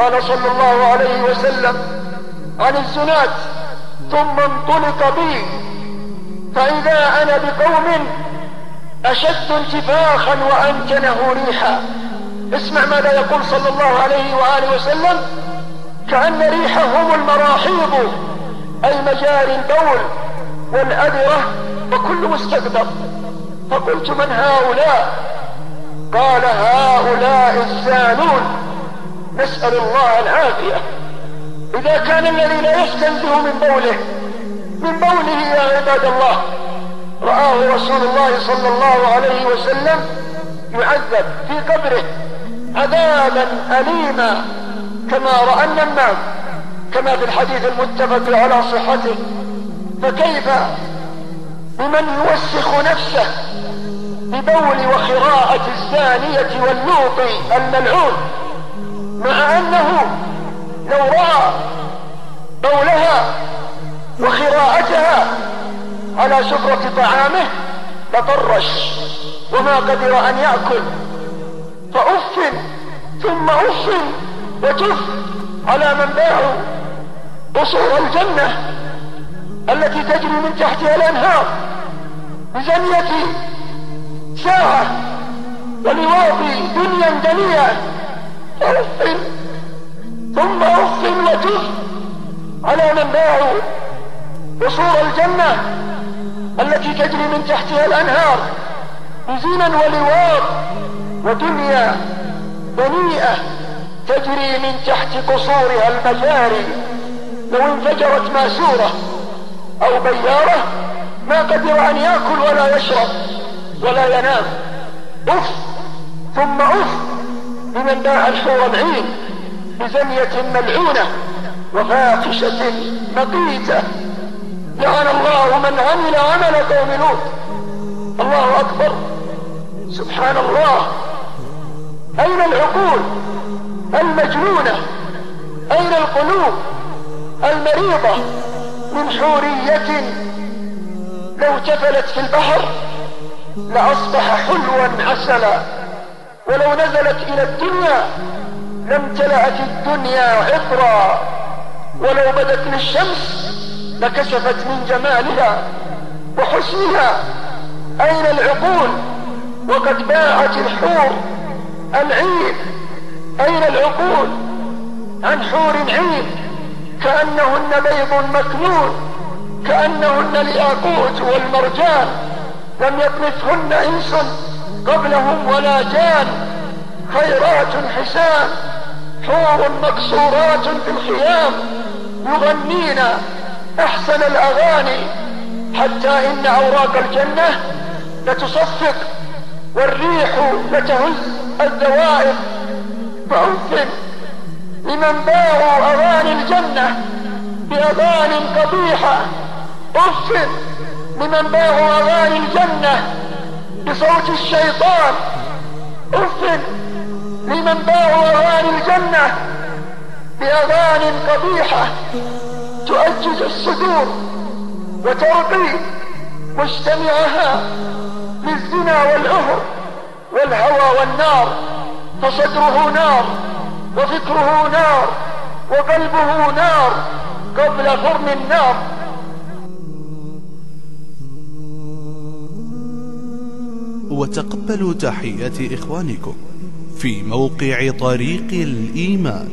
قال صلى الله عليه وسلم عن الزناة: ثم انطلق بي فإذا أنا بقوم أشد انتفاخا وأنتنه ريحا. اسمع ماذا يقول صلى الله عليه وآله وسلم: كأن ريحهم المراحيض، أي مجاري البول والأدرة وكل مستقدر. فقلت: من هؤلاء؟ قال: هؤلاء الزانون، نسأل الله العافية. إذا كان الذي لا يستنزه من بوله يا عباد الله رآه رسول الله صلى الله عليه وسلم يعذب في قبره عذابا أليما كما رأى النمام، كما في الحديث المتفق على صحته، فكيف بمن يوسخ نفسه ببول وخراءة الزانية واللوط الملعون، مع أنه لو رأى بولها وخراءتها على سفرة طعامه لطرش وما قدر أن يأكل. فأف ثم أف وتف على من باعوا قصور الجنة التي تجري من تحتها الأنهار بزنية ساعة ولواط دنيا دنيا. فأف ثم أف وتف على من باعوا قصور الجنة التي تجري من تحتها الأنهار بزنا ولواط ودنيا دنيئة تجري من تحت قصورها المجاري. لو انفجرت ماسورة أو بيارة ما قدر أن يأكل ولا يشرب ولا ينام. أف ثم أف لمن باع الحور العين بزنية ملعونة وفاحشة مقيتة. لعن الله من عمل عمل قوم لوط. الله أكبر، سبحان الله. أين العقول المجنونة؟ أين القلوب المريضة من حورية لو تفلت في البحر لأصبح حلوا عسلا، ولو نزلت إلى الدنيا لامتلأت الدنيا عطرا، ولو بدت للشمس لكشفت من جمالها وحسنها. أين العقول وقد باعت الحور العين؟ أين العقول عن حور عين كأنهن بيض مكنون، كأنهن الياقوت والمرجان، لم يطمثهن إنس قبلهم ولا جان، خيرات حسان، حور مقصورات في الخيام، يغنين أحسن الأغاني، حتى إن أوراق الجنة لتصفق والريح لتهز الذوائب. فأف لمن باعوا أغاني الجنة بأغاني قبيحة، أف لمن باعوا أغاني الجنة بصوت الشيطان، أف لمن باعوا أغاني الجنة بأغاني قبيحة تؤجج الصدور وترقي مجتمعها للزنا والعهر والهوى والنار. فصدره نار وفكره نار وقلبه نار قبل فرن النار. وتقبلوا تحيات إخوانكم في موقع طريق الإيمان.